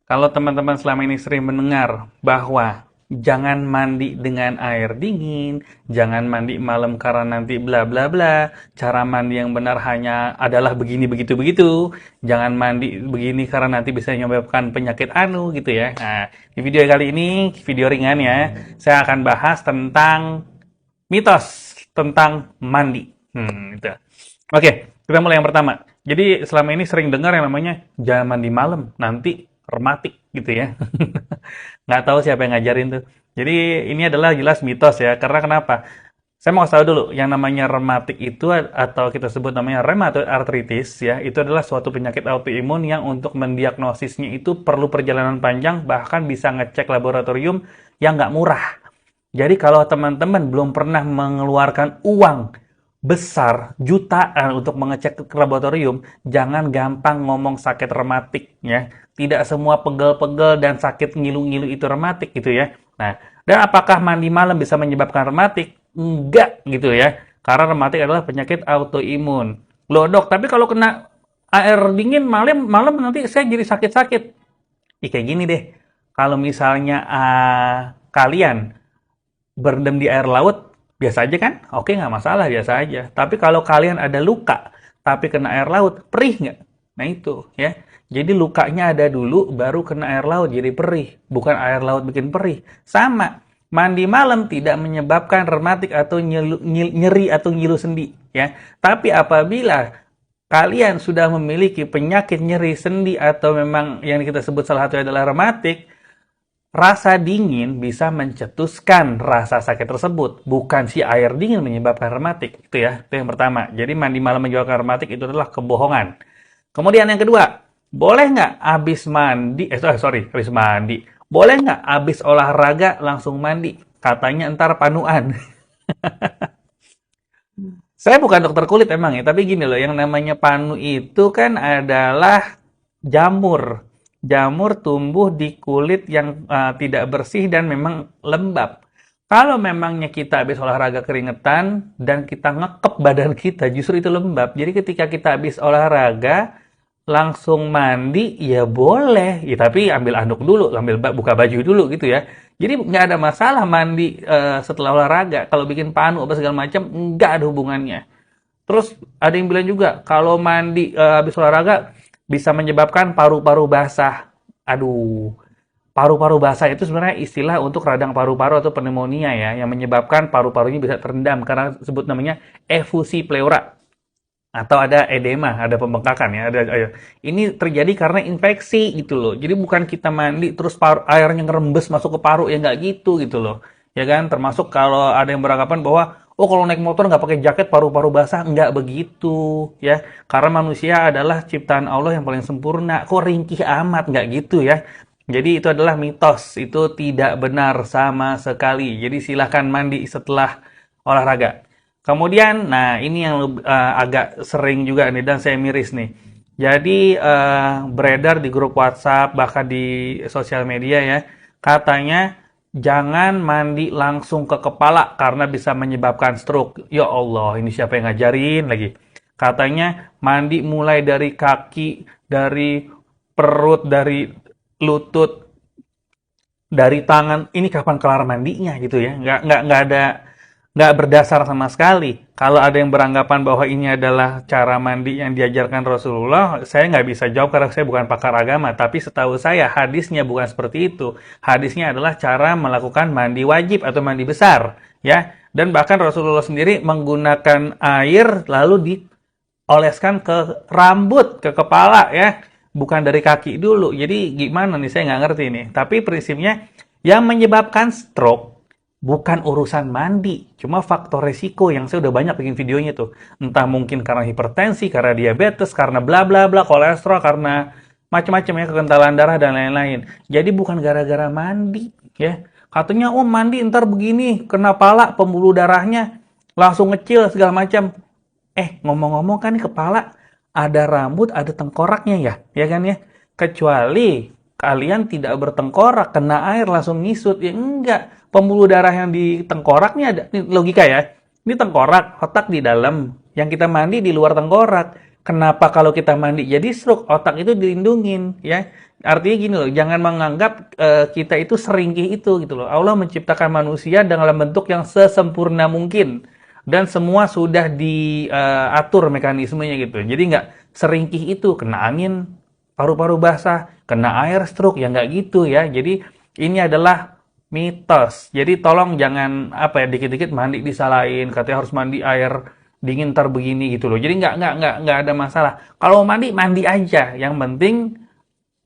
Kalau teman-teman selama ini sering mendengar bahwa jangan mandi dengan air dingin, jangan mandi malam karena nanti bla bla bla, cara mandi yang benar hanya adalah begini begitu begitu, jangan mandi begini karena nanti bisa menyebabkan penyakit anu gitu ya. Nah, di video kali ini video ringan ya, saya akan bahas tentang mitos tentang mandi. Itu. Oke, kita mulai yang pertama. Jadi selama ini sering dengar yang namanya jangan mandi malam, nanti rematik gitu ya. Nggak tahu siapa yang ngajarin tuh. Jadi ini adalah jelas mitos ya. Karena kenapa? Saya mau kasih tahu dulu, yang namanya rematik itu atau kita sebut namanya rheumatoid arthritis ya, itu adalah suatu penyakit autoimun yang untuk mendiagnosisnya itu perlu perjalanan panjang, bahkan bisa ngecek laboratorium yang nggak murah. Jadi kalau teman-teman belum pernah mengeluarkan uang besar, jutaan untuk mengecek ke laboratorium, jangan gampang ngomong sakit rematik ya. Tidak semua pegel-pegel dan sakit ngilu-ngilu itu rematik gitu ya. Nah, dan apakah mandi malam bisa menyebabkan rematik? Enggak gitu ya. Karena rematik adalah penyakit autoimun. Loh dok, tapi kalau kena air dingin malam nanti saya jadi sakit-sakit. Kayak gini deh. Kalau misalnya kalian berendam di air laut, biasa aja kan? Oke, nggak masalah, biasa aja. Tapi kalau kalian ada luka, tapi kena air laut, perih nggak? Nah itu, ya. Jadi lukanya ada dulu, baru kena air laut, jadi perih. Bukan air laut bikin perih. Sama, mandi malam tidak menyebabkan rematik atau nyeri atau ngilu sendi. Ya. Tapi apabila kalian sudah memiliki penyakit nyeri sendi atau memang yang kita sebut salah satu adalah rematik, rasa dingin bisa mencetuskan rasa sakit tersebut, bukan si air dingin menyebabkan rematik. Itu ya, itu yang pertama. Jadi mandi malam menyebabkan rematik itu adalah kebohongan. Kemudian yang kedua, boleh nggak habis mandi, boleh nggak habis olahraga langsung mandi? Katanya ntar panuan. Saya bukan dokter kulit emang ya, tapi gini loh, yang namanya panu itu kan adalah jamur. Jamur tumbuh di kulit yang tidak bersih dan memang lembab. Kalau memangnya kita habis olahraga keringetan dan kita ngekep badan kita, justru itu lembab. Jadi ketika kita habis olahraga, langsung mandi, ya boleh. Ya, tapi ambil anduk dulu, ambil buka baju dulu gitu ya. Jadi nggak ada masalah mandi setelah olahraga. Kalau bikin panu apa segala macam, nggak ada hubungannya. Terus ada yang bilang juga, kalau mandi habis olahraga bisa menyebabkan paru-paru basah. Aduh, paru-paru basah itu sebenarnya istilah untuk radang paru-paru atau pneumonia ya, yang menyebabkan paru-parunya bisa terendam karena sebut namanya efusi pleura atau ada edema, ada pembengkakan ya, ini terjadi karena infeksi gitu loh. Jadi bukan kita mandi terus airnya ngerembes masuk ke paru ya, nggak gitu loh. Ya kan, termasuk kalau ada yang beranggapan bahwa oh kalau naik motor nggak pakai jaket paru-paru basah, nggak begitu ya. Karena manusia adalah ciptaan Allah yang paling sempurna. Kok ringkih amat, nggak gitu ya. Jadi itu adalah mitos, itu tidak benar sama sekali. Jadi silahkan mandi setelah olahraga. Kemudian, nah ini yang agak sering juga nih dan saya miris nih. Jadi beredar di grup WhatsApp bahkan di sosial media ya, katanya jangan mandi langsung ke kepala karena bisa menyebabkan stroke. Ya Allah, ini siapa yang ngajarin lagi? Katanya mandi mulai dari kaki, dari perut, dari lutut, dari tangan. Ini kapan kelar mandinya gitu ya? Nggak ada, nggak berdasar sama sekali. Kalau ada yang beranggapan bahwa ini adalah cara mandi yang diajarkan Rasulullah, saya nggak bisa jawab karena saya bukan pakar agama. Tapi setahu saya hadisnya bukan seperti itu. Hadisnya adalah cara melakukan mandi wajib atau mandi besar, ya. Dan bahkan Rasulullah sendiri menggunakan air lalu dioleskan ke rambut, ke kepala, ya. Bukan dari kaki dulu. Jadi gimana nih? Saya nggak ngerti nih. Tapi prinsipnya yang menyebabkan stroke bukan urusan mandi, cuma faktor resiko yang saya udah banyak bikin videonya tuh. Entah mungkin karena hipertensi, karena diabetes, karena bla bla bla, kolesterol, karena macam-macam ya, kekentalan darah dan lain-lain. Jadi bukan gara-gara mandi ya. Katanya oh mandi ntar begini, kena pala, pembuluh darahnya langsung ngecil segala macam. Ngomong-ngomong kan nih kepala ada rambut, ada tengkoraknya ya kan ya. Kecuali kalian tidak bertengkorak, kena air langsung ngisut. Ya enggak, pembuluh darah yang di tengkorak nih ada, ini logika ya. Ini tengkorak, otak di dalam. Yang kita mandi di luar tengkorak. Kenapa kalau kita mandi jadi stroke, otak itu dilindungin ya. Artinya gini loh, jangan menganggap kita itu seringkih itu gitu loh. Allah menciptakan manusia dalam bentuk yang sesempurna mungkin dan semua sudah diatur mekanismenya gitu. Jadi nggak seringkih itu, kena angin, paru-paru basah, kena air stroke, ya nggak gitu ya. Jadi ini adalah mitos. Jadi tolong jangan apa ya dikit-dikit mandi disalahin, katanya harus mandi air dingin ntar begini gitu loh. Jadi nggak ada masalah. Kalau mandi mandi aja. Yang penting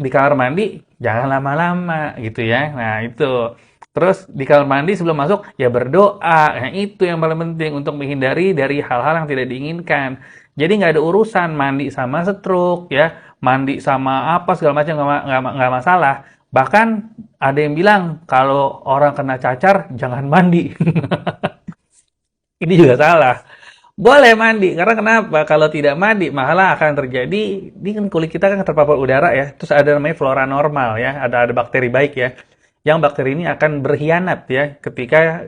di kamar mandi jangan lama-lama gitu ya. Nah, itu. Terus di kamar mandi sebelum masuk ya berdoa. Nah, itu yang paling penting untuk menghindari dari hal-hal yang tidak diinginkan. Jadi nggak ada urusan mandi sama stroke ya, mandi sama apa segala macam nggak masalah. Bahkan ada yang bilang kalau orang kena cacar jangan mandi. Ini juga salah. Boleh mandi, karena kenapa? Kalau tidak mandi, malah akan terjadi, ini kan kulit kita kan terpapar udara ya, terus ada namanya flora normal ya, ada bakteri baik ya, yang bakteri ini akan berkhianat ya ketika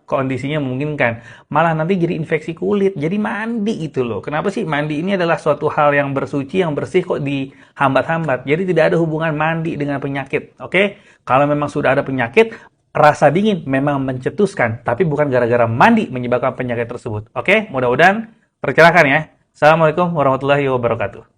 kondisinya memungkinkan. Malah nanti jadi infeksi kulit, jadi mandi itu loh. Kenapa sih mandi ini adalah suatu hal yang bersuci, yang bersih kok dihambat-hambat. Jadi tidak ada hubungan mandi dengan penyakit, oke? Kalau memang sudah ada penyakit, rasa dingin memang mencetuskan, tapi bukan gara-gara mandi menyebabkan penyakit tersebut. Oke, mudah-mudahan tercerahkan ya. Assalamualaikum warahmatullahi wabarakatuh.